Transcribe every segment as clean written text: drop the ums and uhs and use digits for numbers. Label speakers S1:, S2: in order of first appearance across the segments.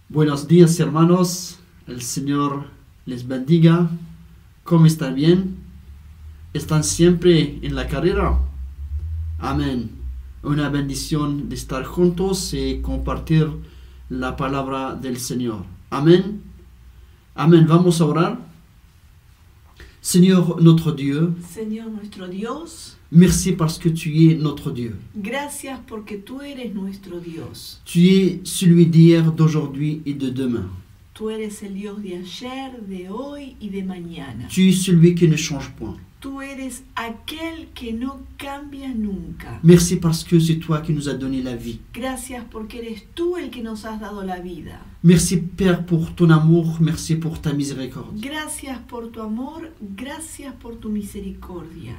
S1: Buenos días, hermanos. El Señor les bendiga. ¿Cómo están? ¿Bien? ¿Están siempre en la carrera? Amén. Una bendición de estar juntos y compartir la palabra del Señor. Amén. Amén. Vamos a orar. Seigneur notre Dieu,
S2: Señor nuestro Dios,
S1: merci parce que tu es notre Dieu.
S2: gracias porque tú eres nuestro Dios.
S1: Tu es celui d'hier, d'aujourd'hui et de demain.
S2: Tú eres el Dios de ayer, de hoy y de mañana.
S1: Tu es celui qui ne change point.
S2: Tú eres aquel que no cambia nunca.
S1: Merci parce que c'est toi qui nous as donné la vie.
S2: Gracias porque eres tú el que nos has dado la vida.
S1: Merci Père pour ton amour, merci pour ta miséricorde.
S2: Gracias por tu amor, gracias por tu misericordia.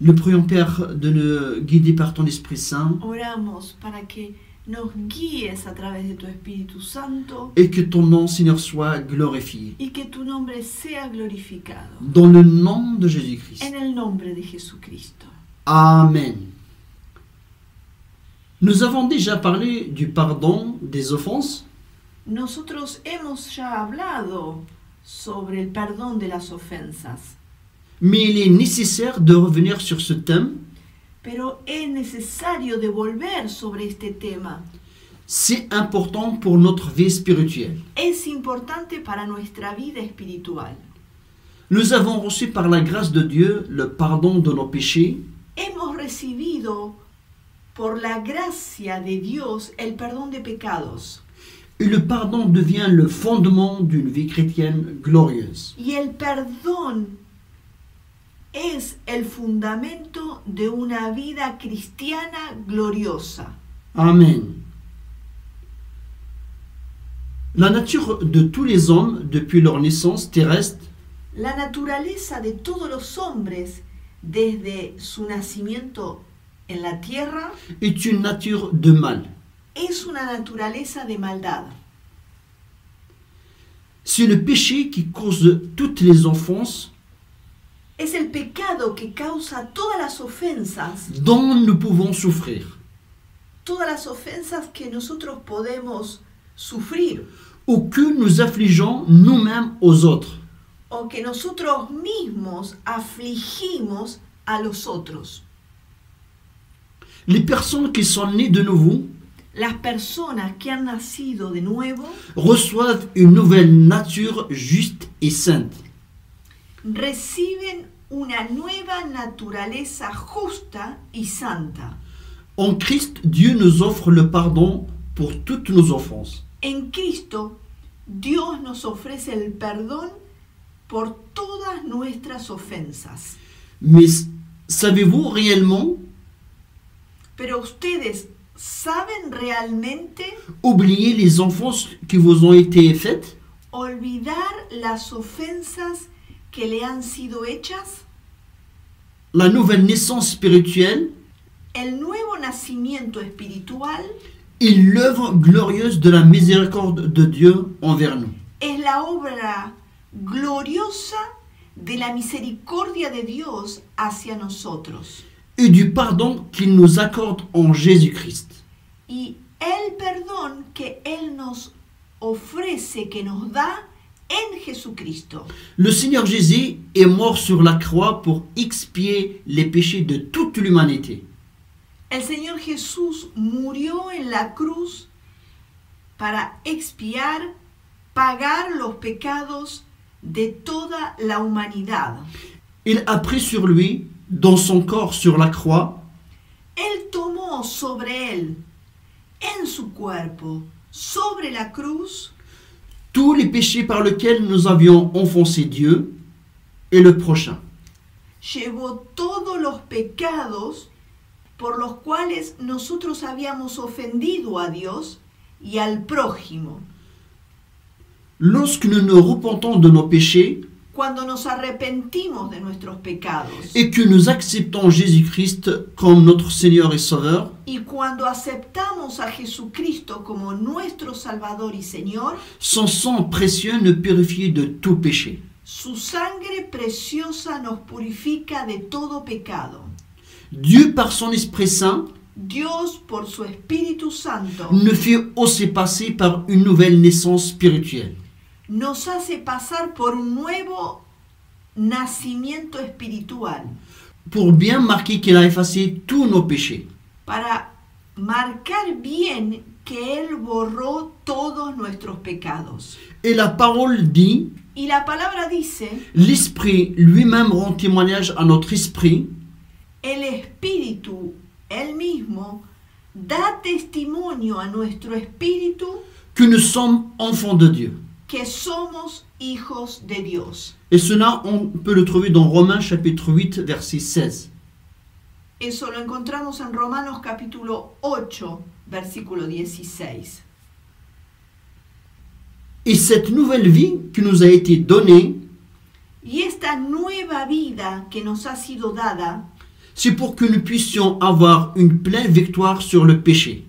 S1: Nous prions Père de nous guider par ton Esprit Saint
S2: Oramos para que nos guíes a través de tu Espíritu Santo
S1: et que ton nom Seigneur soit glorifié.
S2: y que tu nombre sea glorificado.
S1: Dans le nom de Jésus-Christ.
S2: En el nombre de Jesucristo.
S1: Amen. Nous avons déjà parlé du pardon des offenses.
S2: Nosotros hemos ya hablado sobre el perdón de las ofensas,
S1: Mais il est nécessaire de revenir sur ce thème.
S2: pero es necesario de volver sobre este tema.
S1: C'est important pour notre vie spirituelle.
S2: Es importante para nuestra vida espiritual.
S1: Nous avons reçu par la grâce de Dieu le pardon de nos péchés
S2: Hemos recibido por la gracia de Dios el perdón de pecados.
S1: et le pardon devient le fondement d'une vie chrétienne glorieuse.
S2: Y el perdón es el fundamento de una vida cristiana gloriosa.
S1: Amen. La nature de tous les hommes depuis leur naissance terrestre
S2: La naturaleza de todos los hombres desde su nacimiento en la tierra
S1: est une nature de mal.
S2: es una naturaleza de maldad.
S1: C'est le péché qui cause toutes les offenses
S2: Es el pecado que causa todas las ofensas
S1: dont nous pouvons souffrir
S2: que nosotros podemos sufrir
S1: ou que nous affligeons nous-mêmes aux autres.
S2: o que nosotros mismos afligimos a los otros.
S1: Les personnes qui sont nées de nouveau
S2: Las personas que han nacido de nuevo
S1: reçoivent une nouvelle nature juste et sainte.
S2: reciben una nueva naturaleza justa y santa.
S1: En Christ, Dieu nous offre le pardon pour toutes nos offenses.
S2: En Cristo, Dios nos ofrece el perdón por todas nuestras ofensas.
S1: Mais savez-vous réellement
S2: Pero ustedes saben realmente
S1: oublier les offenses qui vous ont été faites?
S2: olvidar las ofensas que le han sido hechas?
S1: La nouvelle naissance spirituelle
S2: El nuevo nacimiento espiritual
S1: est l'œuvre glorieuse de la miséricorde de Dieu envers nous.
S2: es la obra gloriosa de la misericordia de Dios hacia nosotros
S1: Et du pardon qu'il nous accorde en Jésus-Christ.
S2: y el perdón que Él nos ofrece, que nos da en Jesucristo.
S1: Le Seigneur Jésus est mort sur la croix pour expier les péchés de toute l'humanité.
S2: El Señor Jesús murió en la cruz para expiar, pagar los pecados de toda la humanidad.
S1: Il a pris sur lui, dans son corps sur la croix,
S2: Él tomó sobre él, en su cuerpo, sobre la cruz,
S1: tous les péchés par lesquels nous avions enfoncé Dieu et le prochain.
S2: llevó todos los pecados por los cuales nosotros habíamos ofendido a Dios y al prójimo.
S1: Lorsque nous nous repentons de nos péchés
S2: Cuando nos arrepentimos de nuestros pecados
S1: et que nous acceptons Jésus-Christ comme notre Seigneur et Sauveur,
S2: y cuando aceptamos a Jesucristo como nuestro Salvador y Señor,
S1: son sang précieux nous purifie de tout péché.
S2: su sangre preciosa nos purifica de todo pecado.
S1: Dieu, par son Esprit Saint,
S2: Dios, por su Espíritu Santo,
S1: nous fait aussi passer par une nouvelle naissance spirituelle.
S2: nos hace pasar por un nuevo nacimiento espiritual
S1: Pour bien marquer qu'il a effacé tous nos péchés.
S2: para marcar bien que Él borró todos nuestros pecados.
S1: Et la parole dit,
S2: Y la palabra dice,
S1: l'Esprit lui-même rend témoignage à notre esprit
S2: el Espíritu, Él mismo, da testimonio a nuestro espíritu
S1: que nous sommes enfants de Dieu.
S2: que somos hijos de Dios.
S1: Et cela, on peut le trouver dans Romains chapitre 8, verset 16.
S2: Eso lo encontramos en Romanos capítulo 8, versículo 16.
S1: Et cette nouvelle vie qui nous a été donnée,
S2: Y esta nueva vida que nos ha sido dada
S1: c'est pour que nous puissions avoir une pleine victoire sur le péché.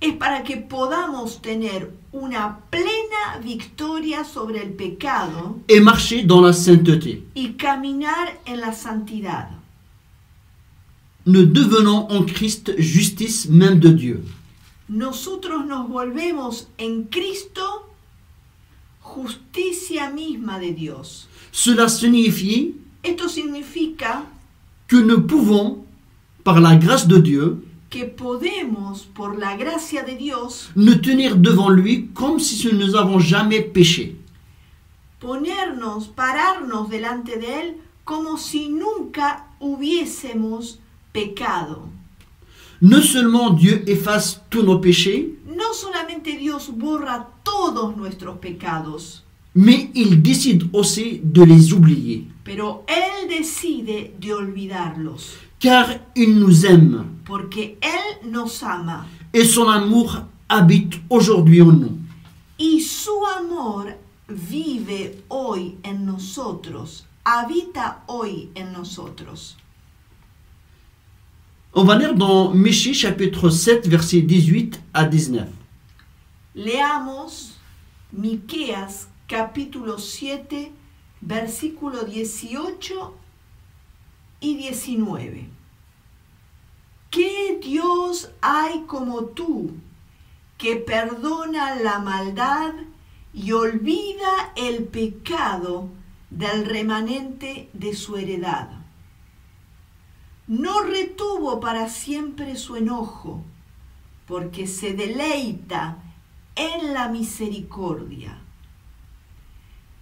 S2: es para que podamos tener una plena victoria sobre el pecado
S1: Et marcher dans la sainteté.
S2: y caminar en la santidad.
S1: Nous devenons en Christ justice même de Dieu.
S2: Nosotros nos volvemos en Cristo justicia misma de Dios.
S1: Cela signifie
S2: Esto significa
S1: que nous pouvons, par la grâce de Dieu,
S2: que podemos, por la gracia de Dios,
S1: nous tenir devant lui comme si nous n'avons jamais péché.
S2: pararnos delante de Él como si nunca hubiésemos pecado.
S1: Non seulement Dieu efface tous nos péchés,
S2: No solamente Dios borra todos nuestros pecados,
S1: mais il décide aussi de les oublier.
S2: pero Él decide de olvidarlos,
S1: Car il nous aime
S2: porque Él nos ama
S1: et son amour habite aujourd'hui en nous.
S2: y su amor vive hoy en nosotros, habita hoy en nosotros.
S1: On va lire dans Michée chapitre 7, versets 18 à 19.
S2: Leamos Miqueas capítulo 7, versículo 18 y 19. ¿Qué Dios hay como tú, que perdona la maldad y olvida el pecado del remanente de su heredad? No retuvo para siempre su enojo, porque se deleita en la misericordia.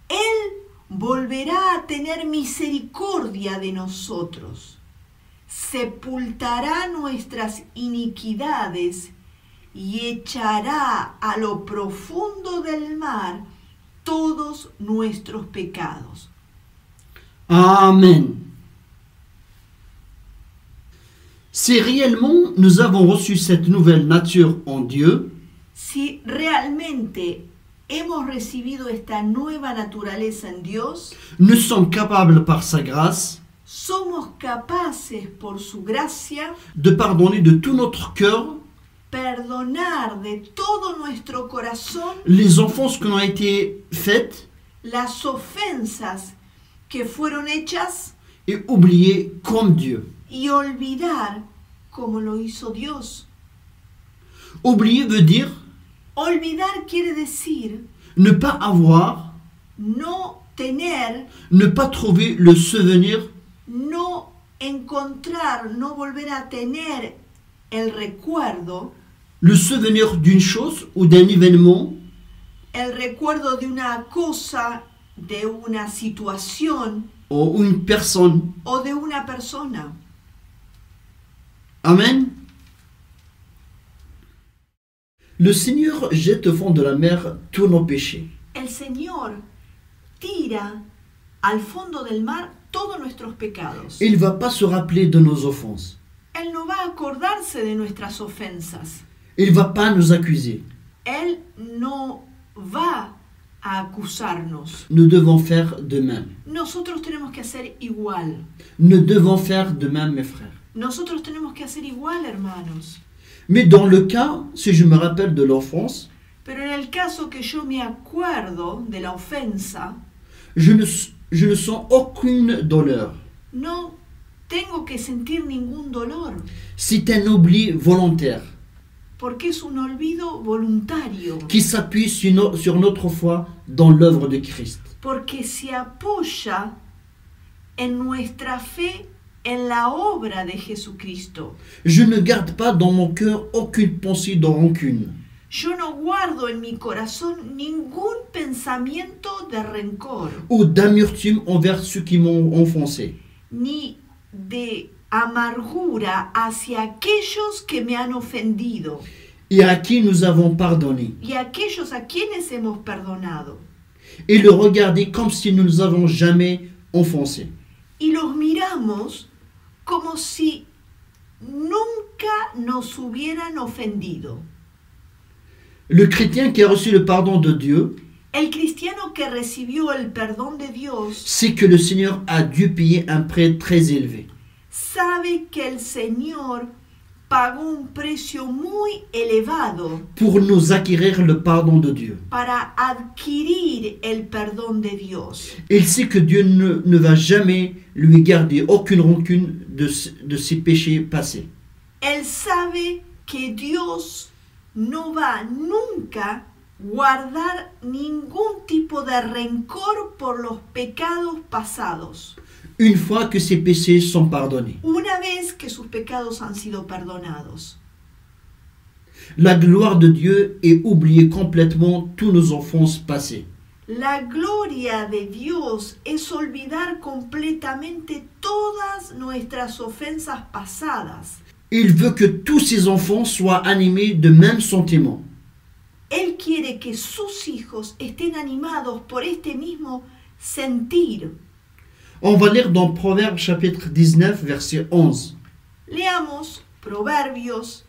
S2: Él volverá a tener misericordia de nosotros, sepultará nuestras iniquidades y echará a lo profundo del mar todos nuestros pecados.
S1: Amen. Si réellement nous avons reçu cette nouvelle nature en Dieu,
S2: Si realmente hemos recibido esta nueva naturaleza en Dios,
S1: nous sommes capables par sa grâce
S2: somos capaces por su gracia
S1: de pardonner de tout notre cœur
S2: perdonar de todo nuestro corazón
S1: les offenses qui ont été faites
S2: las ofensas que fueron hechas
S1: et oublier comme Dieu.
S2: y olvidar como lo hizo Dios.
S1: Oublier veut dire
S2: Olvidar quiere decir
S1: ne pas avoir,
S2: no tener,
S1: ne pas trouver le souvenir
S2: no encontrar, no volver a tener el recuerdo,
S1: le souvenir d'une chose ou d'un événement
S2: el recuerdo de una cosa, de una situación
S1: ou une personne.
S2: o de una persona.
S1: Amen. Le Seigneur jette au fond de la mer tous nos péchés.
S2: El Señor tira al fondo del mar todos nuestros pecados.
S1: Il ne va pas se rappeler de nos offenses.
S2: Él no va a acordarse de nuestras ofensas.
S1: Il ne va pas nous accuser.
S2: Él no va a acusarnos.
S1: Nous devons faire de même.
S2: Nosotros tenemos que hacer igual.
S1: Nous devons faire de même, mes frères.
S2: Nosotros tenemos que hacer igual, hermanos.
S1: Mais dans le cas, si je me rappelle de l'offense,
S2: Pero en el caso que yo me acuerdo de la ofensa,
S1: je ne sens aucune douleur.
S2: no tengo que sentir ningún dolor,
S1: C'est un oubli volontaire
S2: porque es un olvido voluntario,
S1: qui s'appuie sur notre foi dans l'œuvre de Christ.
S2: porque se apoya en nuestra fe en la obra de Jesucristo.
S1: Je ne garde pas dans mon cœur aucune pensée de rancune.
S2: Yo no guardo en mi corazón ningún pensamiento de rencor,
S1: Ou d'amertume envers ceux qui m'ont offensé.
S2: ni de amargura hacia aquellos que me han ofendido
S1: Et à qui nous avons pardonné.
S2: y aquellos a quienes hemos perdonado.
S1: Et le regarder comme si nous ne nous avons jamais offensés.
S2: Y los miramos como si nunca nos hubieran ofendido.
S1: Le chrétien qui a reçu le pardon de Dieu
S2: El cristiano que recibió el perdón de Dios
S1: sait que le Seigneur a dû payer un prix très élevé.
S2: sabe que el Señor pagó un precio muy elevado
S1: Pour nous acquérir le pardon de Dieu.
S2: para adquirir el perdón de Dios.
S1: Il sait que Dieu ne va jamais lui garder aucune rancune de ses péchés passés.
S2: Él sabe que Dios no va nunca guardar ningún tipo de rencor por los pecados pasados,
S1: Une fois que ses péchés sont pardonnés.
S2: una vez que sus pecados han sido perdonados.
S1: La gloire de Dieu est oubliée complètement tous nos offenses passées.
S2: La gloria de Dios es olvidar completamente todas nuestras ofensas pasadas.
S1: Il veut que tous ses enfants soient animés de mêmes sentiments.
S2: Él quiere que sus hijos estén animados por este mismo sentir.
S1: On va lire dans Proverbes chapitre 19, verset 11.
S2: Leamos Proverbios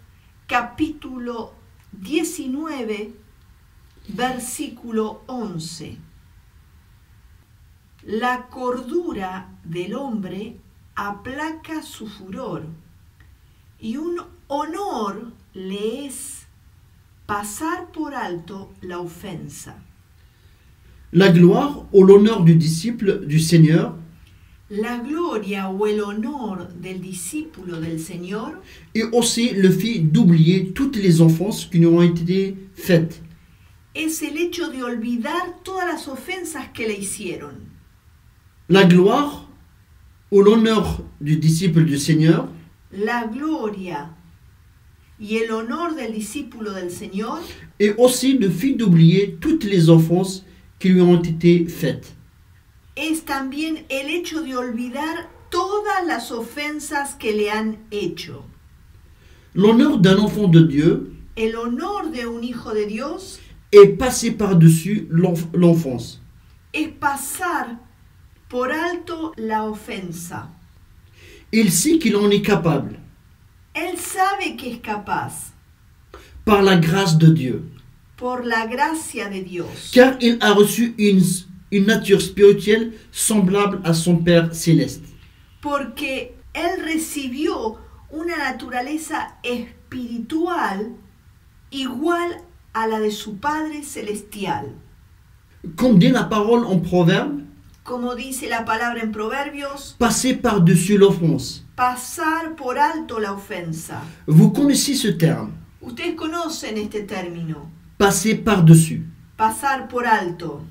S2: capítulo 19, versículo 11. La cordura del hombre aplaca su furor, y un honor le es pasar por alto la ofensa.
S1: La gloire ou l'honneur du disciple du Seigneur
S2: La gloria o el honor del discípulo del Señor
S1: est aussi le fait d'oublier toutes les offenses qui nous ont été faites.
S2: es el hecho de olvidar todas las ofensas que le hicieron.
S1: La gloire ou l'honneur du disciple du Seigneur
S2: La gloria y el honor del discípulo del Señor
S1: est aussi le fait d'oublier toutes les offenses qui lui ont été faites.
S2: es también el hecho de olvidar todas las ofensas que le han hecho.
S1: L'honneur d'un enfant de Dieu
S2: El honor de un hijo de Dios
S1: est passé par-dessus l'enfance.
S2: es pasar por alto la ofensa.
S1: Il sait qu'il en est capable
S2: Él sabe que es capaz
S1: par la grâce de Dieu,
S2: por la gracia de Dios,
S1: car il a reçu une nature spirituelle semblable à son Père céleste.
S2: porque él recibió una naturaleza espiritual igual a la de su Padre Celestial.
S1: Comme dit la parole en Proverbe,
S2: Como dice la palabra en Proverbios,
S1: passer par-dessus l'offense.
S2: pasar por alto la ofensa.
S1: Vous connaissez ce terme,
S2: Ustedes conocen este término,
S1: passer par-dessus.
S2: pasar por alto.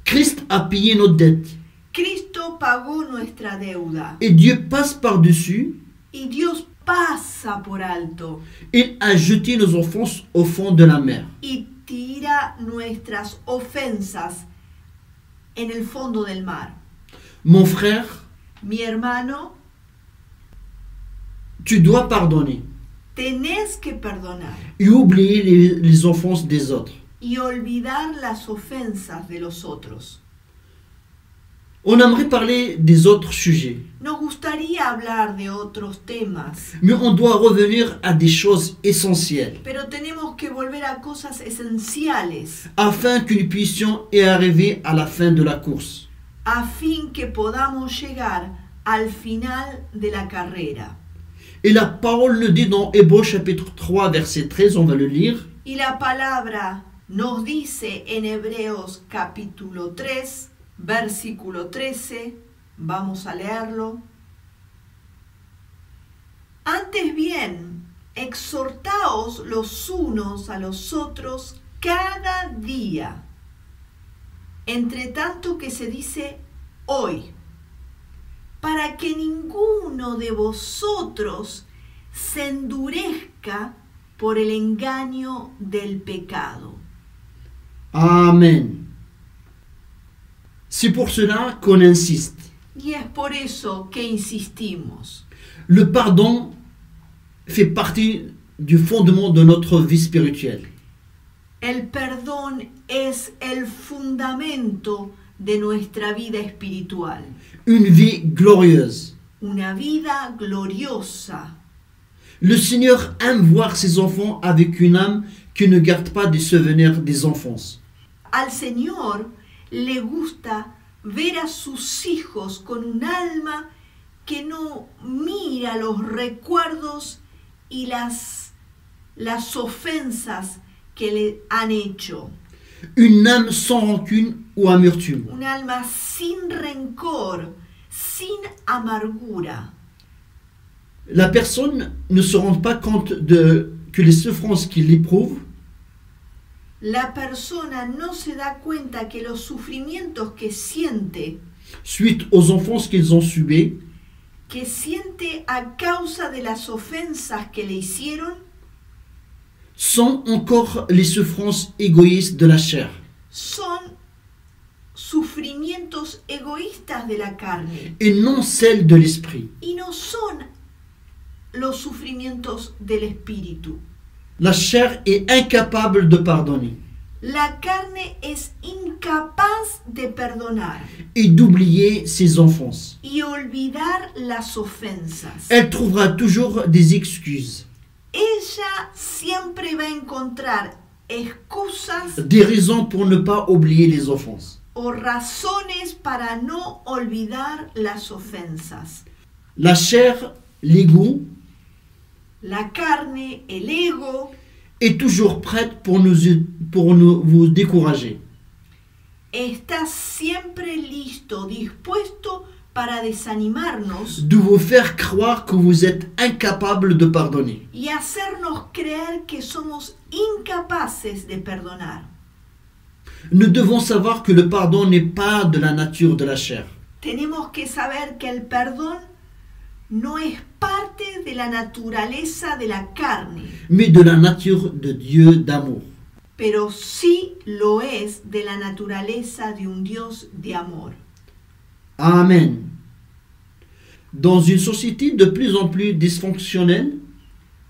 S1: Christ a payé notre dette
S2: Cristo pagó nuestra deuda
S1: et Dieu passe par-dessus.
S2: y Dios pasa por alto
S1: Il a jeté nos offenses au fond de la mer.
S2: y tira nuestras ofensas en el fondo del mar.
S1: Mon frère,
S2: Mi hermano,
S1: tu dois pardonner
S2: tenés que perdonar
S1: et oublier les offenses des autres.
S2: y olvidar las ofensas de los otros.
S1: On aimerait parler des autres sujets,
S2: Nos gustaría hablar de otros temas,
S1: mais on doit revenir à des choses essentielles
S2: pero tenemos que volver a cosas esenciales
S1: afin que nous puissions y arriver à la fin de la course.
S2: a fin que podamos llegar al final de la carrera.
S1: Et la parole nous dit dans Hébreux chapitre 3 verset 13, on va le lire.
S2: Y la palabra nos dice en Hebreos capítulo 3, versículo 13, vamos a leerlo. Antes bien, exhortaos los unos a los otros cada día, entre tanto que se dice hoy, para que ninguno de vosotros se endurezca por el engaño del pecado.
S1: Amen. C'est pour cela qu'on insiste.
S2: Y es por eso que insistimos.
S1: Le pardon fait partie du fondement de notre vie spirituelle.
S2: El perdón es el fundamento de nuestra vida espiritual.
S1: Une vie glorieuse.
S2: Una vida gloriosa.
S1: Le Seigneur aime voir ses enfants avec une âme qui ne garde pas des souvenirs des enfances.
S2: Al Señor le gusta ver a sus hijos con un alma que no mira los recuerdos y las ofensas que le han hecho.
S1: Une âme sans rancune ou amertume.
S2: Un alma sin rencor, sin amargura.
S1: La personne ne se rend pas compte que les souffrances qu'il éprouve
S2: La persona no se da cuenta que los sufrimientos que siente
S1: suite aux offenses qu'ils ont subies
S2: a causa de las ofensas que le hicieron,
S1: sont encore les souffrances égoïstes de la chair.
S2: son sufrimientos egoístas de la carne
S1: Et non celles de l'esprit.
S2: y no son los sufrimientos del espíritu.
S1: La chair est incapable de pardonner
S2: La carne es incapaz de perdonar
S1: et d'oublier ses offenses.
S2: y olvidar las ofensas.
S1: Elle trouvera toujours des excuses,
S2: Ella siempre va a encontrar excusas
S1: des raisons pour ne pas oublier les offenses.
S2: o razones para no olvidar las ofensas.
S1: La chair, l'ego,
S2: La carne, el ego,
S1: est toujours prête pour vous décourager.
S2: está siempre listo, dispuesto para desanimarnos
S1: De vous faire croire que vous êtes incapable de pardonner.
S2: y hacernos creer que somos incapaces de perdonar.
S1: Nous devons savoir que le pardon n'est pas de la nature de la chair.
S2: Tenemos que saber que el perdón no es parte de la naturaleza de la carne,
S1: Mais de la nature de Dieu d'amour.
S2: pero sí lo es de la naturaleza de un Dios de amor.
S1: Amen. Dans une société de plus en plus dysfonctionnelle,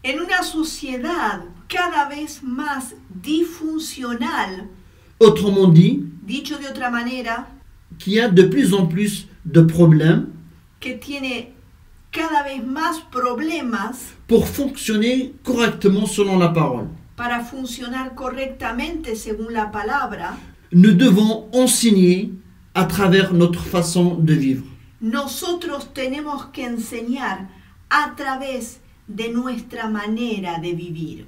S2: En una sociedad cada vez más disfuncional,
S1: autrement dit,
S2: dicho de otra manera,
S1: qui a de plus en plus de problèmes
S2: que tiene cada vez más problemas
S1: pour fonctionner correctement selon la parole,
S2: para funcionar correctamente según la palabra,
S1: nous devons enseigner à travers notre façon de vivre.
S2: nosotros tenemos que enseñar a través de nuestra manera de vivir.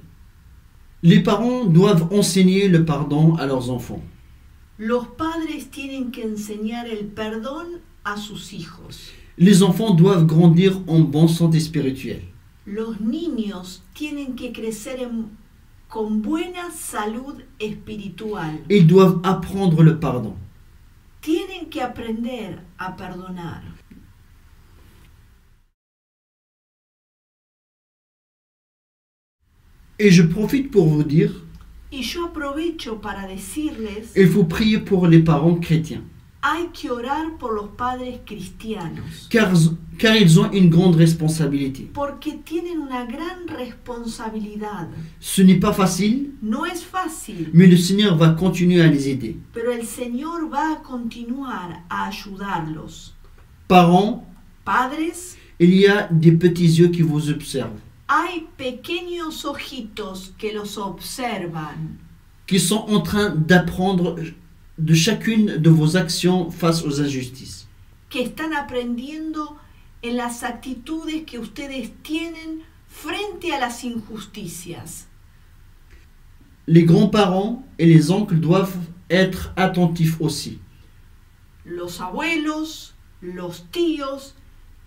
S1: Les parents doivent enseigner le pardon à leurs enfants.
S2: Los padres tienen que enseñar el perdón a sus hijos.
S1: Les enfants doivent grandir en bonne santé spirituelle.
S2: Los niños tienen que crecer con buena salud espiritual.
S1: Ils doivent apprendre le pardon.
S2: Tienen que aprender a perdonar.
S1: Et je profite pour vous dire,
S2: Y yo aprovecho para decirles,
S1: il faut prier pour les parents chrétiens,
S2: hay que orar por los padres cristianos,
S1: car ils ont une grande responsabilité.
S2: porque tienen una gran responsabilidad.
S1: Ce n'est pas facile,
S2: No es fácil,
S1: mais le Seigneur va continuer à les aider.
S2: pero el Señor va a continuar a ayudarlos.
S1: Parents,
S2: Padres,
S1: il y a des petits yeux qui vous observent,
S2: hay pequeños ojitos que los observan,
S1: qui sont en train d'apprendre de chacune de vos actions face aux injustices.
S2: que están aprendiendo en las actitudes que ustedes tienen frente a las injusticias.
S1: Les grands-parents et les oncles doivent être attentifs aussi.
S2: Los abuelos, los tíos,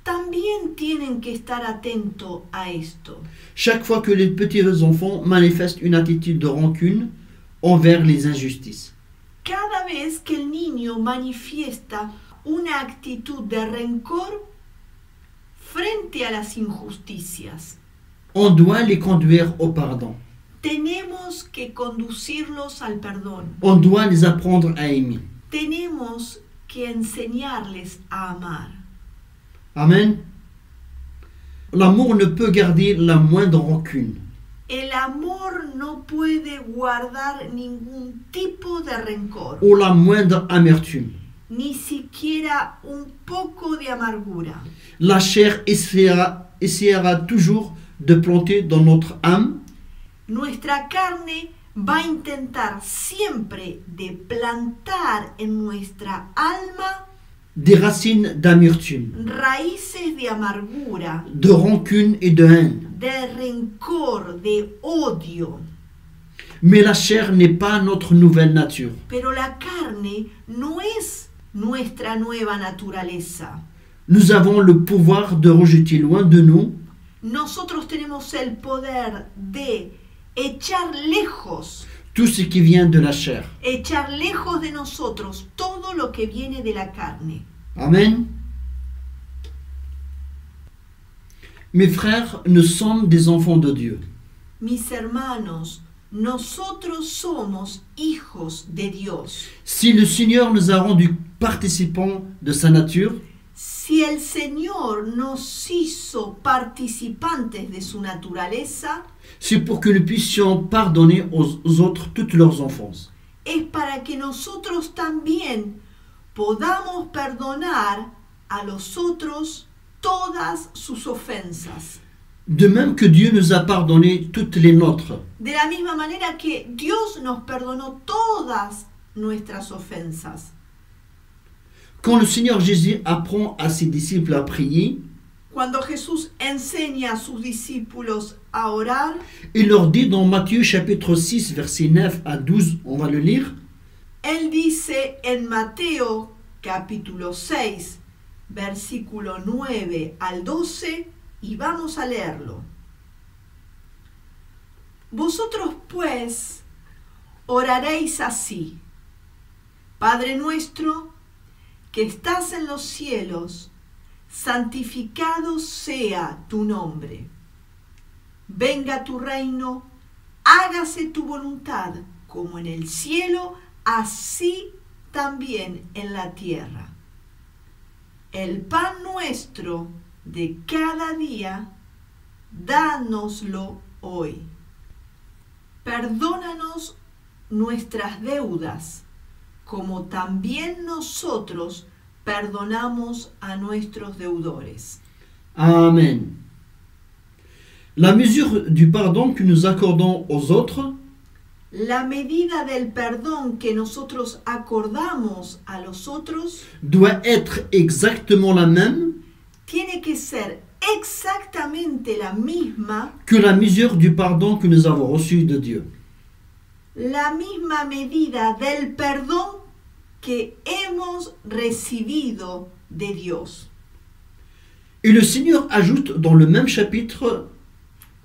S2: también tienen que estar atentos a esto.
S1: Chaque fois que les petits enfants manifestent une attitude de rancune envers les injustices,
S2: Cada vez que el niño manifiesta una actitud de rencor frente a las injusticias,
S1: on doit les conduire au pardon.
S2: tenemos que conducirlos al perdón.
S1: On doit les apprendre à aimer.
S2: Tenemos que enseñarles a amar.
S1: Amen. L'amour ne peut garder la moindre rancune.
S2: El amor no puede guardar ningún tipo de rencor,
S1: Ou la moindre amertume.
S2: ni siquiera un poco de amargura.
S1: La chair essaiera toujours de planter dans notre âme
S2: Nuestra carne va a intentar siempre de plantar en nuestra alma
S1: des racines d'amertume,
S2: raíces de amargura,
S1: de rancune et de haine.
S2: de rencor, de odio.
S1: Mais la chair n'est pas notre nouvelle nature.
S2: Pero la carne no es nuestra nueva naturaleza.
S1: Nous avons le pouvoir de rejeter loin de nous
S2: Nosotros tenemos el poder de echar lejos
S1: tout ce qui vient de la chair.
S2: de nosotros todo lo que viene de la carne.
S1: Amen. Mes frères, nous sommes des enfants de Dieu.
S2: Mis hermanos, nosotros somos hijos de Dios.
S1: Si le Seigneur nous a rendus participants de sa nature,
S2: Si el Señor nos hizo participantes de su naturaleza,
S1: c'est pour que nous puissions pardonner aux autres toutes leurs offenses.
S2: es para que nosotros también podamos perdonar a los otros todas sus ofensas.
S1: De même que Dieu nous a pardonné toutes les nôtres.
S2: De la misma manera que Dios nos perdonó todas nuestras ofensas.
S1: Quand le Seigneur Jésus apprend à ses disciples à prier,
S2: Cuando Jesús enseña a sus discípulos a orar,
S1: il leur dit dans Matthieu chapitre 6, versets 9 à 12, on va le lire,
S2: Él dice en Mateo capítulo 6, versículo 9 al 12, y vamos a leerlo. Vosotros pues oraréis así: Padre nuestro, que estás en los cielos, santificado sea tu nombre. Venga tu reino, hágase tu voluntad, como en el cielo, así también en la tierra. el pan nuestro de cada día, dánoslo hoy. Perdónanos nuestras deudas, como también nosotros perdonamos a nuestros deudores.
S1: Amen. La mesure du pardon que nous accordons aux autres
S2: La medida del perdón que nosotros acordamos a los otros
S1: doit être exactement la même
S2: tiene que ser exactamente la misma,
S1: que la mesure du pardon que nous avons reçu de Dieu.
S2: la misma medida del perdón que hemos recibido de Dios.
S1: Et le Seigneur ajoute dans le même chapitre,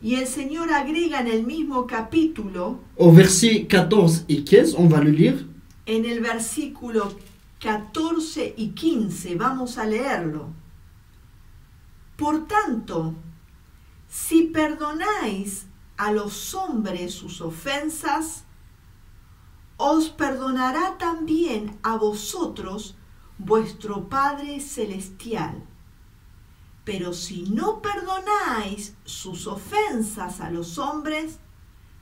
S2: Y el Señor agrega en el mismo capítulo,
S1: au verset 14 et 15, on va le lire,
S2: en el versículo 14 y 15, vamos a leerlo. Por tanto, si perdonáis a los hombres sus ofensas, os perdonará también a vosotros vuestro Padre Celestial. Pero si no perdonáis sus ofensas a los hombres,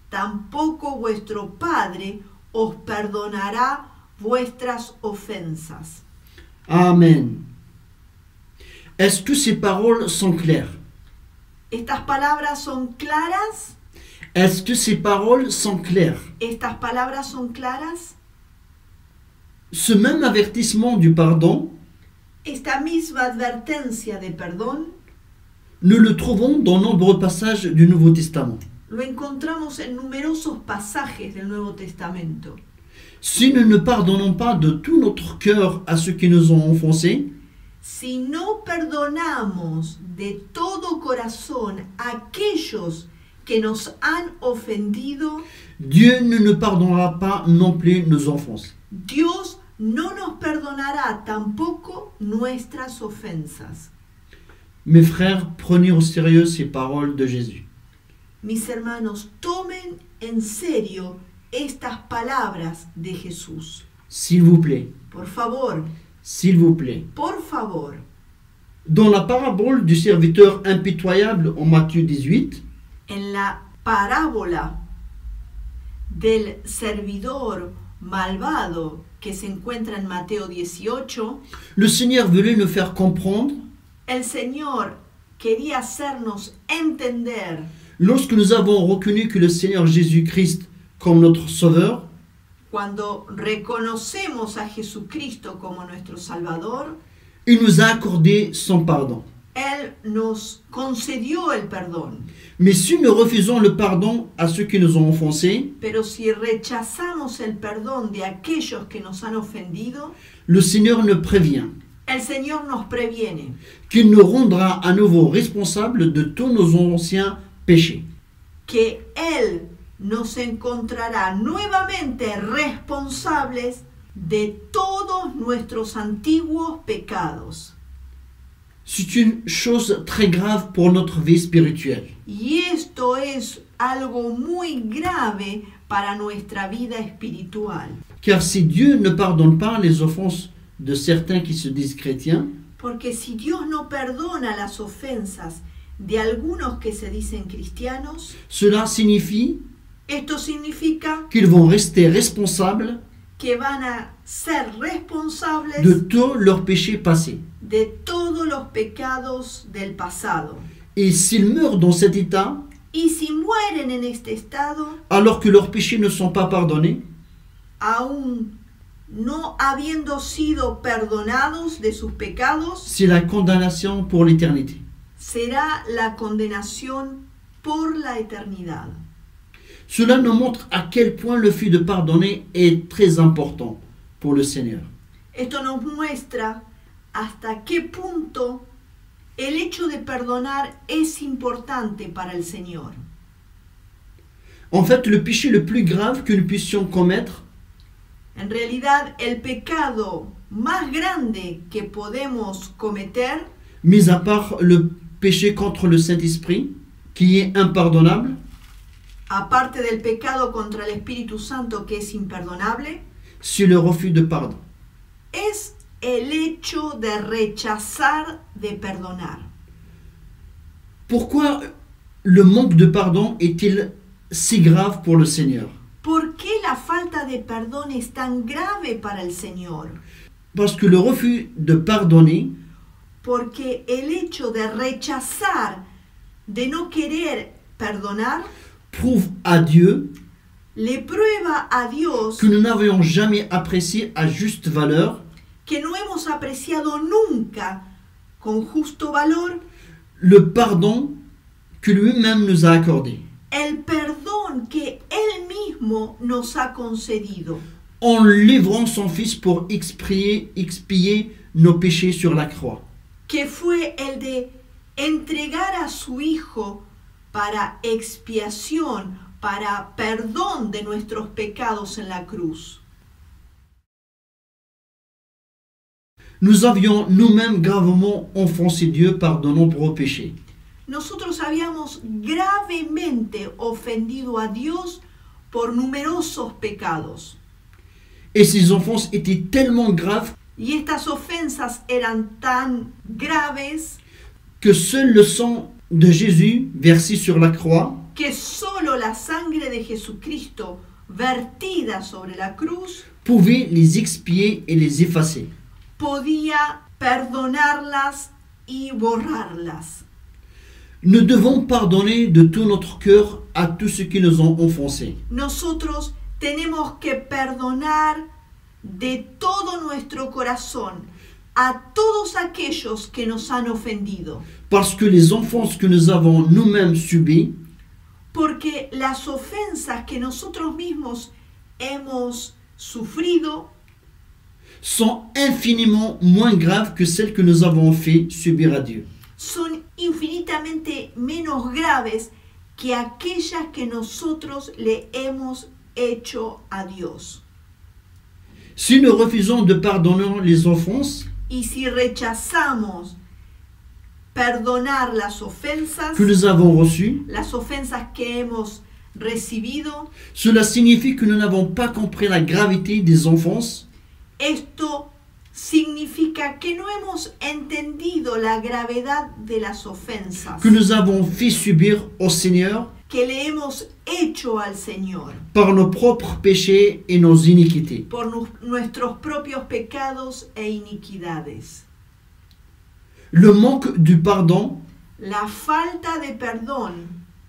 S2: tampoco vuestro Padre os perdonará vuestras ofensas.
S1: Amen. Est-ce que ces paroles sont claires?
S2: ¿Estas palabras son claras?
S1: Est-ce que ces paroles sont claires?
S2: ¿Estas palabras son claras?
S1: Ce même avertissement du pardon,
S2: Esta misma advertencia de perdón
S1: nous le trouvons dans nombreux passages du Nouveau Testament.
S2: lo encontramos en numerosos pasajes del Nuevo Testamento.
S1: Si nous ne pardonnons pas de tout notre cœur à ceux qui nous ont offensés,
S2: Si no perdonamos de todo corazón a aquellos que nos han ofendido,
S1: Dieu ne nous pardonnera pas non plus nos offenses.
S2: Dios no nos perdonará tampoco nuestras ofensas.
S1: Mes frères, prenez au sérieux ces paroles de Jésus.
S2: Mis hermanos, tomen en serio estas palabras de Jesús.
S1: S'il vous plaît,
S2: Por favor,
S1: s'il vous plaît.
S2: por favor.
S1: Dans la parabole du serviteur impitoyable en Matthieu 18,
S2: En la parábola del servidor malvado que se encuentra en Mateo 18,
S1: le Seigneur voulait nous faire comprendre,
S2: el Señor quería hacernos entender,
S1: lorsque nous avons reconnu que le Seigneur Jésus-Christ comme notre Sauveur,
S2: cuando reconocemos a Jesucristo como nuestro Salvador,
S1: il nous a accordé son pardon.
S2: Él nos concedió el perdón.
S1: Mais si nous refusons le pardon à ceux qui nous ont offensés,
S2: Pero si rechazamos el perdón de aquellos que nos han ofendido,
S1: le Seigneur nous prévient
S2: el Señor nos previene
S1: qu'il nous rendra à nouveau responsables de tous nos anciens péchés.
S2: que Él nos encontrará nuevamente responsables de todos nuestros antiguos pecados.
S1: C'est une chose très grave pour notre vie spirituelle.
S2: Y esto es algo muy grave para nuestra vida espiritual.
S1: Car si Dieu ne pardonne pas les offenses de certains qui se disent chrétiens,
S2: Porque si Dios no perdona las ofensas de algunos que se dicen cristianos,
S1: cela signifie
S2: esto significa
S1: qu'ils vont rester responsables
S2: que van a ser responsables
S1: de tous leurs péchés passés.
S2: de todos los pecados del pasado.
S1: Et s'ils meurent dans cet état,
S2: Y si mueren en este estado,
S1: alors que leurs péchés ne sont pas pardonnés,
S2: aún no habiendo sido perdonados de sus pecados,
S1: c'est la condamnation pour l'éternité.
S2: será la condenación por la eternidad.
S1: Cela nous montre à quel point le fait de pardonner est très important pour le Seigneur.
S2: Esto nos muestra hasta qué punto el hecho de perdonar es importante para el Señor.
S1: En fait, le péché le plus grave que nous puissions commettre,
S2: En realidad, el pecado más grande que podemos cometer,
S1: mis à part le péché contre le Saint-Esprit, qui est impardonnable,
S2: aparte del pecado contra el Espíritu Santo que es imperdonable,
S1: c'est le refus de pardon.
S2: es el hecho de rechazar de perdonar.
S1: Pourquoi le manque de pardon est-il si grave pour le Seigneur?
S2: ¿Por qué la falta de perdón es tan grave para el Señor?
S1: Parce que le refus de pardonner
S2: Porque el hecho de rechazar, de no querer perdonar,
S1: prouve à Dieu
S2: le prueba a Dios
S1: que nous n'avions jamais apprécié à juste valeur
S2: que no hemos apreciado nunca con justo valor
S1: le pardon que lui-même nous a accordé,
S2: el perdón que Él mismo nos ha concedido,
S1: en livrant son Fils pour expier nos péchés sur la croix.
S2: que fue el de entregar a su Hijo para expiación, para perdón de nuestros pecados en la cruz.
S1: Nous avions nous-mêmes gravement offensé Dieu par de nombreux péchés.
S2: Nosotros habíamos gravemente ofendido a Dios por numerosos pecados.
S1: Et ces offenses étaient tellement graves
S2: Y estas ofensas eran tan graves
S1: que seul le sang de Jésus versé sur la croix
S2: que solo la sangre de Jesucristo vertida sobre la cruz
S1: pouvait les expier et les effacer.
S2: podía perdonarlas y borrarlas.
S1: Nous devons pardonner de tout notre cœur à tous ceux qui nous ont offensés.
S2: Nosotros tenemos que perdonar de todo nuestro corazón a todos aquellos que nos han ofendido.
S1: Parce que les offenses que nous avons nous-mêmes subies
S2: Porque las ofensas que nosotros mismos hemos sufrido
S1: sont infiniment moins graves que celles que nous avons fait subir à Dieu.
S2: son infinitamente menos graves que aquellas que nosotros le hemos hecho a Dios.
S1: Si nous refusons de pardonner les offenses
S2: Y si rechazamos perdonar las ofensas,
S1: que nous avons reçues,
S2: las ofensas que hemos recibido,
S1: cela signifie que nous n'avons pas compris la gravité des offenses
S2: esto significa que no hemos entendido la gravedad de las ofensas
S1: que nous avons fait subir au Seigneur
S2: que le hemos hecho al Señor
S1: par nos propres péchés et nos iniquités.
S2: por nuestros propios pecados e iniquidades.
S1: Le manque du pardon
S2: La falta de perdón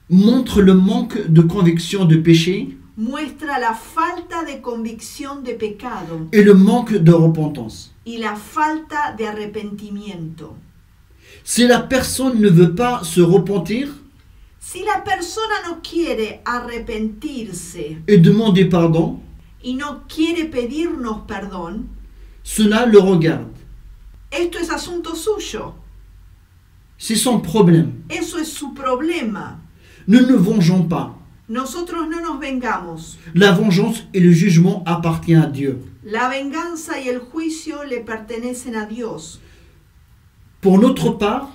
S1: montre le manque de conviction de péché
S2: muestra la falta de convicción de pecado
S1: et le manque de repentance.
S2: y la falta de arrepentimiento.
S1: Si la personne ne veut pas se repentir
S2: Si la persona no quiere arrepentirse
S1: et demander pardon,
S2: y no quiere pedirnos perdón,
S1: cela le regarde.
S2: esto es asunto suyo.
S1: C'est son problème.
S2: Eso es su problema.
S1: Ne nous vengeons pas.
S2: Nosotros no nos vengamos.
S1: La vengeance et le jugement appartiennent à Dieu.
S2: La venganza y el juicio le pertenecen a Dios.
S1: Pour notre part,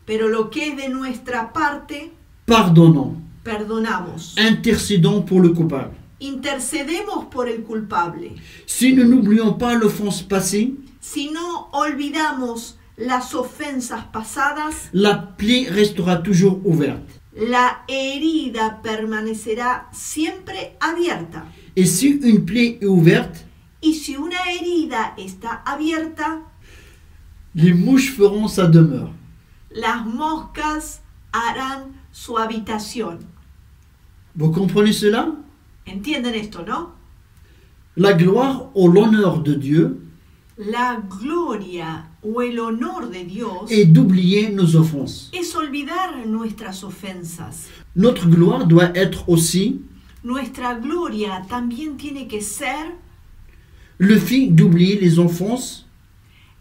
S2: Pero lo que es de nuestra parte,
S1: pardonnons,
S2: perdonamos.
S1: intercédons pour le coupable.
S2: Intercedemos por el culpable.
S1: Si nous n'oublions pas l'offense passée,
S2: Si no olvidamos las ofensas pasadas,
S1: la plaie restera toujours ouverte.
S2: la herida permanecerá siempre abierta.
S1: Et si une plaie est ouverte,
S2: Y si una herida está abierta,
S1: les mouches feront sa demeure.
S2: las moscas harán su habitación.
S1: Vous comprenez cela?
S2: ¿Entienden esto, no?
S1: La gloire ou l'honneur de Dieu
S2: La gloria o el honor de Dios
S1: est d'oublier nos offenses.
S2: es olvidar nuestras ofensas.
S1: Notre gloire doit être aussi
S2: Nuestra gloria también tiene que ser
S1: le fait d'oublier les offenses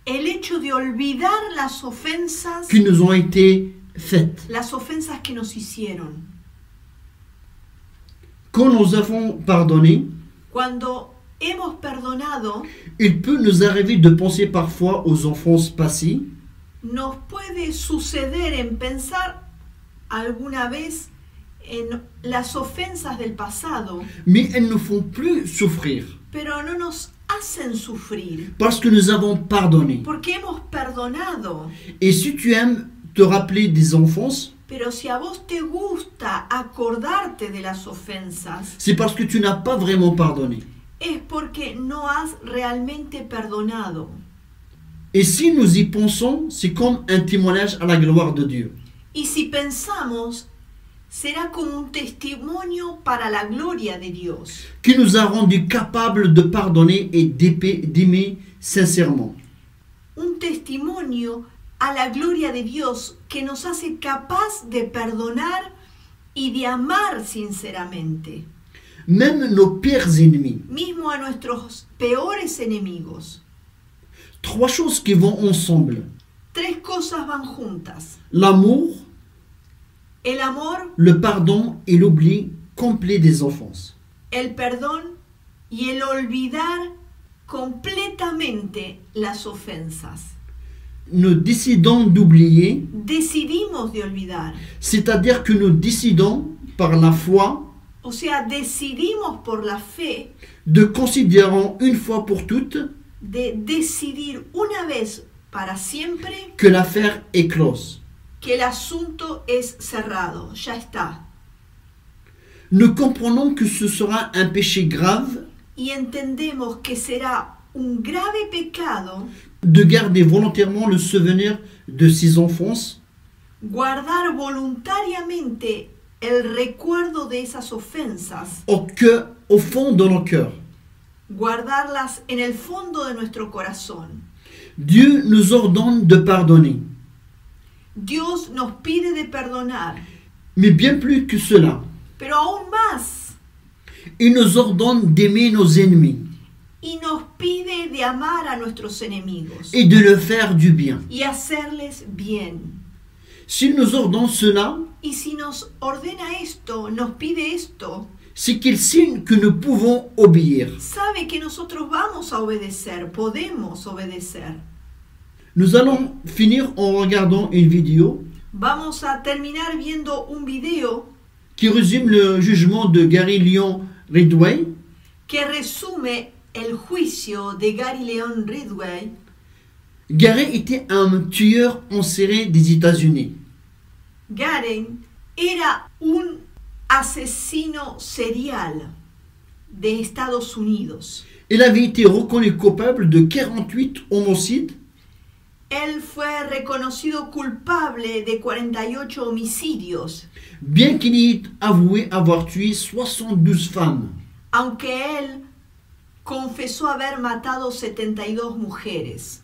S2: el hecho de olvidar las ofensas,
S1: qui nous ont été faites.
S2: las ofensas que nos hicieron.
S1: Quand nous avons pardonné,
S2: Cuando hemos perdonado,
S1: il peut nous arriver de penser parfois aux offenses passées
S2: nos puede suceder en pensar alguna vez en las ofensas del pasado,
S1: mais elles ne font plus souffrir.
S2: pero no nos hacen sufrir,
S1: parce que nous avons pardonné.
S2: porque hemos perdonado.
S1: Et si tu aimes te rappeler des offenses,
S2: Pero si a vos te gusta acordarte de las ofensas,
S1: c'est parce que tu n'as pas vraiment pardonné.
S2: es porque no has realmente perdonado.
S1: Et si nous y pensons, c'est comme un témoignage à la gloire de Dieu.
S2: Y si pensamos, será como un testimonio para la gloria de Dios,
S1: Qui nous a rendus capables de pardonner et d'aimer sincèrement.
S2: un testimonio a la gloria de Dios que nos hace capaz de perdonar y de amar sinceramente,
S1: Même nos pires ennemis.
S2: mismo a nuestros peores enemigos.
S1: 3 choses qui vont ensemble.
S2: 3 cosas van juntas:
S1: L'amour,
S2: el amor,
S1: le pardon et l'oubli complet des offenses.
S2: el perdón y el olvidar completamente las ofensas.
S1: Nous décidons d'oublier,
S2: Decidimos de olvidar,
S1: c'est-à-dire que nous décidons par la foi
S2: o sea, decidimos por la fe
S1: de considérer une fois pour toutes
S2: de decidir una vez para siempre
S1: que l'affaire est close.
S2: que el asunto es cerrado, ya está.
S1: Nous comprenons que ce sera un péché grave
S2: Y entendemos que será un grave pecado
S1: de garder volontairement le souvenir de ses enfances
S2: guardar voluntariamente el recuerdo de esas ofensas,
S1: au fond de nos cœurs.
S2: guardarlas en el fondo de nuestro corazón.
S1: Dieu nous ordonne de pardonner.
S2: Dios nos pide de perdonar,
S1: Mais bien plus que cela,
S2: pero aún más,
S1: il nous ordonne d'aimer nos ennemis
S2: y nos pide de amar a nuestros enemigos
S1: et de leur faire du bien.
S2: y hacerles bien.
S1: S'il nous ordonne cela,
S2: Y si nos ordena esto, nos pide esto,
S1: c'est qu'il signe que nous pouvons obéir.
S2: sabe que nosotros vamos a obedecer, podemos obedecer.
S1: Nous allons finir en regardant une vidéo
S2: Vamos a terminar viendo un video
S1: qui résume le jugement de Gary Leon Ridgway.
S2: que resume el juicio de Gary Leon Ridgway.
S1: Gary était un tueur en série des États-Unis.
S2: Gary era un asesino serial de Estados Unidos.
S1: Il avait été reconnu coupable de 48 homicides
S2: Él fue reconocido culpable de 48 homicidios,
S1: bien qu'il ait avoué avoir tué 72 femmes.
S2: aunque él confesó haber matado 72 mujeres.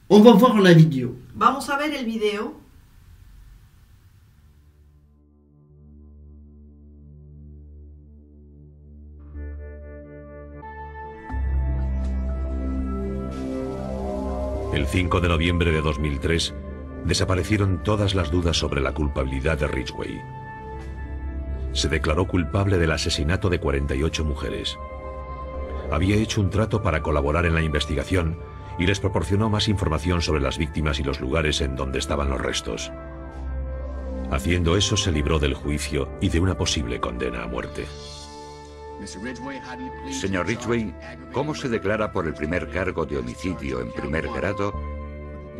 S1: On va voir la vidéo.
S2: Vamos a ver el video.
S3: El 5 de noviembre de 2003, desaparecieron todas las dudas sobre la culpabilidad de Ridgway. Se declaró culpable del asesinato de 48 mujeres. Había hecho un trato para colaborar en la investigación y les proporcionó más información sobre las víctimas y los lugares en donde estaban los restos. Haciendo eso, se libró del juicio y de una posible condena a muerte.
S4: Señor Ridgway, ¿cómo se declara por el primer cargo de homicidio en primer grado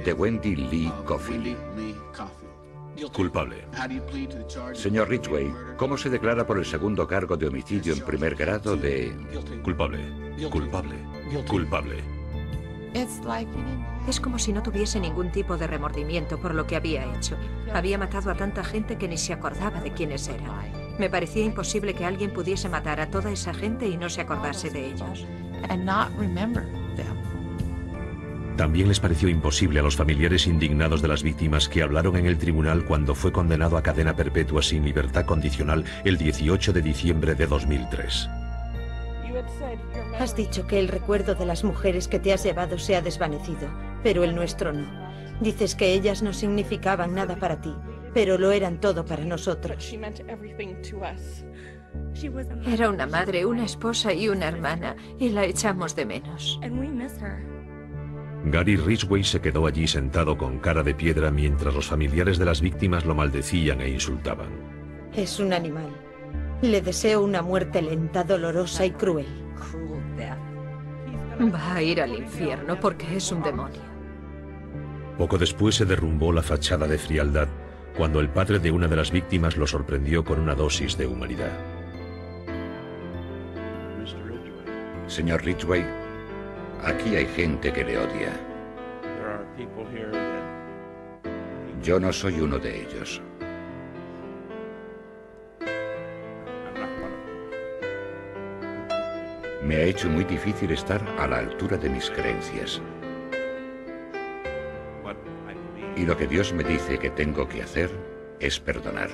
S4: de Wendy Lee Coffin?
S3: Culpable.
S4: Señor Ridgway, ¿cómo se declara por el segundo cargo de homicidio en primer grado de...
S3: Culpable. Culpable. Culpable.
S5: Es como si no tuviese ningún tipo de remordimiento por lo que había hecho. Había matado a tanta gente que ni se acordaba de quiénes eran. Me parecía imposible que alguien pudiese matar a toda esa gente y no se acordase de ellos.
S3: También les pareció imposible a los familiares indignados de las víctimas que hablaron en el tribunal cuando fue condenado a cadena perpetua sin libertad condicional el 18 de diciembre de 2003.
S5: Has dicho que el recuerdo de las mujeres que te has llevado se ha desvanecido, pero el nuestro no. Dices que ellas no significaban nada para ti, pero lo eran todo para nosotros. Era una madre, una esposa y una hermana, y la echamos de menos.
S3: Gary Ridgway se quedó allí sentado con cara de piedra mientras los familiares de las víctimas lo maldecían e insultaban.
S5: Es un animal. Le deseo una muerte lenta, dolorosa y cruel. Va a ir al infierno porque es un demonio.
S3: Poco después se derrumbó la fachada de frialdad cuando el padre de una de las víctimas lo sorprendió con una dosis de humanidad.
S4: Señor Ridgway, aquí hay gente que le odia. Yo no soy uno de ellos. Me ha hecho muy difícil estar a la altura de mis creencias. Y lo que Dios me dice que tengo que hacer es perdonar.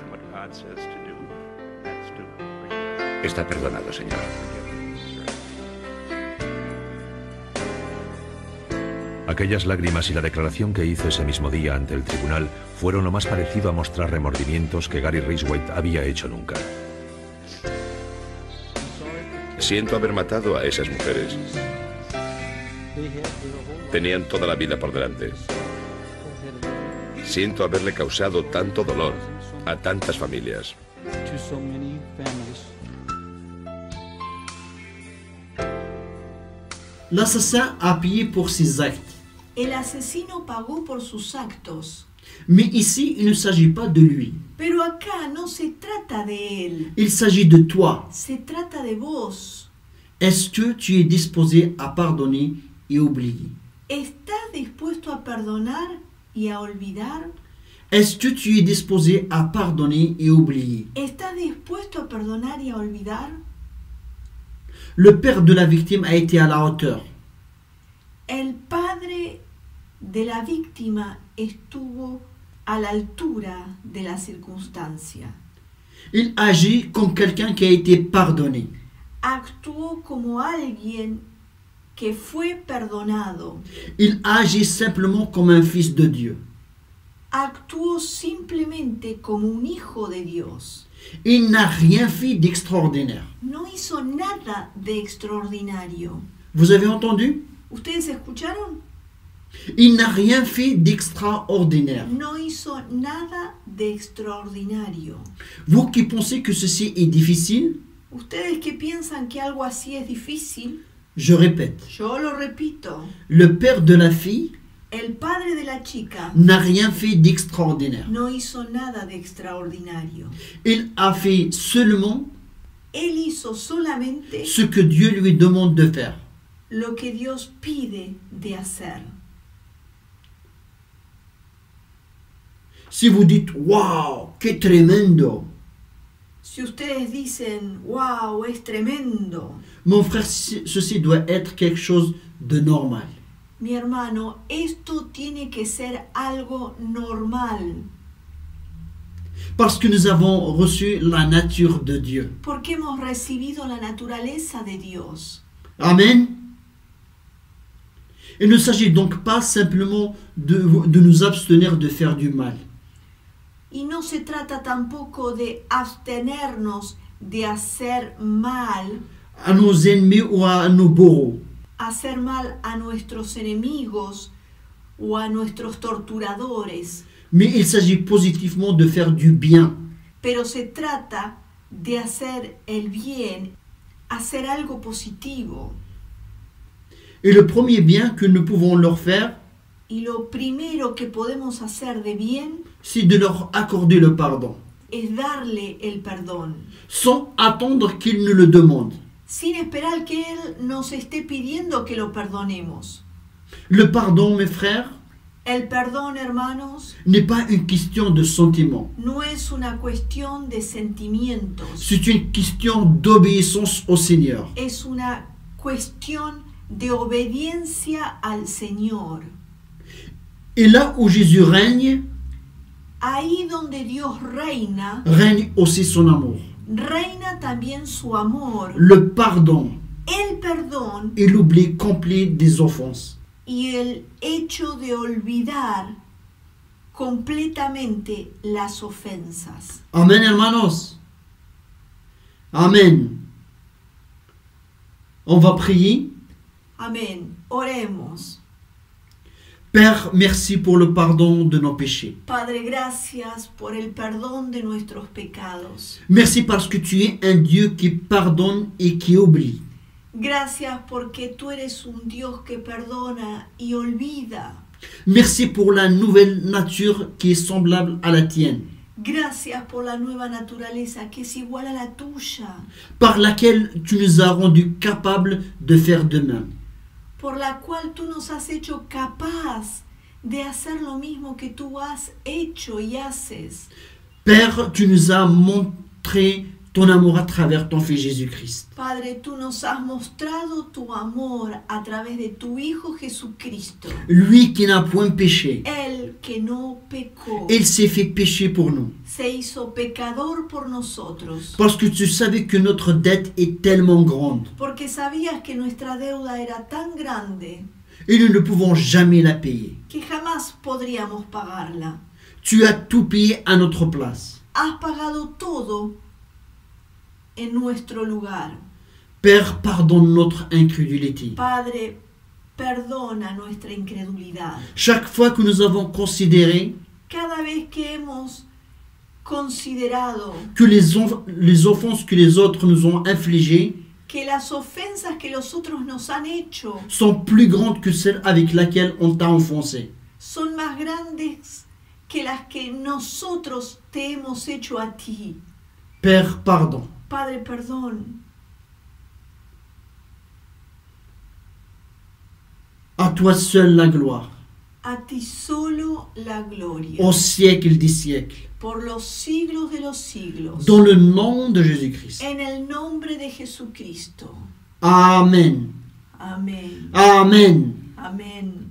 S4: Está perdonado, señor.
S3: Aquellas lágrimas y la declaración que hizo ese mismo día ante el tribunal fueron lo más parecido a mostrar remordimientos que Gary Ridgway había hecho nunca.
S6: Siento haber matado a esas mujeres. Tenían toda la vida por delante. Siento haberle causado tanto dolor a tantas familias.
S1: L'assassin a payé pour ses actes.
S2: El asesino pagó por sus actos.
S1: Mais ici, il ne s'agit pas de lui.
S2: Pero acá no se trata de él.
S1: Il s'agit de toi.
S2: Se trata de vos.
S1: Est-ce que tu es disposé à pardonner et oublier?
S2: ¿Estás dispuesto a perdonar y a olvidar?
S1: Est-ce que tu es disposé à pardonner et oublier?
S2: ¿Estás dispuesto a perdonar y a olvidar?
S1: Le père de la victime a été à la hauteur.
S2: El padre de la víctima estuvo a la altura de la circunstancia.
S1: Il agit comme quelqu'un qui a été pardonné.
S2: Actuó como alguien que fue perdonado.
S1: Il agit simplement comme un fils de Dieu.
S2: Actuó simplemente como un hijo de Dios.
S1: Il n'a rien fait d'extraordinaire.
S2: No hizo nada de extraordinario.
S1: Vous avez entendu?
S2: ¿Ustedes escucharon?
S1: Il n'a rien fait d'extraordinaire.
S2: No hizo nada de extraordinario.
S1: Vous qui pensez que ceci est difficile,
S2: ¿Ustedes que piensan que algo así es difícil?
S1: je répète,
S2: Yo lo repito.
S1: le père de la fille
S2: El padre de la chica
S1: n'a rien fait d'extraordinaire.
S2: no hizo nada de extraordinario.
S1: Il a fait seulement
S2: Él hizo solamente
S1: ce que Dieu lui demande de faire.
S2: lo que Dios pide de hacer.
S1: Si vous dites « Wow, qué tremendo !»
S2: Si ustedes dicen, wow, es tremendo,
S1: Mon frère, ceci doit être quelque chose de normal.
S2: mi hermano, esto tiene que ser algo normal,
S1: Parce que nous avons reçu la nature de Dieu.
S2: porque hemos recibido la naturaleza de Dios.
S1: Amen. Il ne s'agit donc pas simplement de nous abstenir de faire du mal.
S2: Y no se trata tampoco de abstenernos de hacer mal,
S1: À nos ennemis ou à nos bourreaux.
S2: hacer mal a nuestros enemigos o a nuestros torturadores,
S1: Mais il s'agit positivement de faire du bien.
S2: pero se trata de hacer el bien, hacer algo positivo.
S1: Et le premier bien que nous pouvons leur faire,
S2: Y lo primero que podemos hacer de bien
S1: c'est de leur accorder le pardon,
S2: es darle el perdón,
S1: sans attendre qu'ils nous le demandent.
S2: sin esperar que Él nos esté pidiendo que lo perdonemos.
S1: Le pardon, mes frères,
S2: El perdón, hermanos,
S1: n'est pas une question de sentiment.
S2: no es una cuestión de sentimientos,
S1: C'est une question d'obéissance au Seigneur.
S2: es una cuestión de obediencia al Señor.
S1: Et là où Jésus règne,
S2: Ahí donde Dios reina,
S1: règne aussi son amour.
S2: reina también su amor,
S1: Le pardon
S2: el perdón
S1: et l'oubli complet des offenses.
S2: y el hecho de olvidar completamente las ofensas.
S1: Amen, hermanos. Amen. On va prier.
S2: Amén. Oremos.
S1: Père, merci pour le pardon de nos péchés.
S2: Padre, gracias por el perdón de nuestros pecados.
S1: Merci parce que tu es un Dieu qui pardonne et qui oublie.
S2: Gracias porque tú eres un Dios que perdona y olvida.
S1: Merci pour la nouvelle nature qui est semblable à la tienne,
S2: Gracias por la nueva naturaleza que es igual a la tuya,
S1: par laquelle tu nous as rendus capables de faire de même.
S2: por la cual tú nos has hecho capaz de hacer lo mismo que tú has hecho y haces.
S1: Père, tu nous as montré ton amour à travers ton Fils Jésus-Christ.
S2: Padre, tú nos has mostrado tu amor a través de tu Hijo Jesucristo.
S1: Lui qui n'a point péché,
S2: Él que no pecó,
S1: il s'est fait pécher pour nous.
S2: se hizo pecador por nosotros,
S1: Parce que tu savais que notre dette est tellement grande
S2: porque sabías que nuestra deuda era tan grande
S1: et nous ne pouvons jamais la payer.
S2: que jamás podríamos pagarla.
S1: Tu as tout payé à notre place.
S2: Has pagado todo en nuestro lugar.
S1: Père, pardonne notre incrédulité.
S2: Padre, perdona nuestra incredulidad.
S1: Chaque fois que nous avons considéré
S2: Cada vez que hemos considerado
S1: que les offenses que les autres nous ont infligées
S2: que las ofensas que los otros nos han hecho
S1: sont plus grandes que celles avec laquelle on t'a enfoncé.
S2: son más grandes que las que nosotros te hemos hecho a ti.
S1: Père, pardon.
S2: Padre, perdón.
S1: À toi seul la gloire,
S2: A ti solo la gloria.
S1: au siècle des siècles.
S2: Por los siglos de los siglos.
S1: Dans le nom de Jésus-Christ.
S2: En el nombre de Jesucristo.
S1: Amen.
S2: Amén.
S1: Amen.
S2: Amén.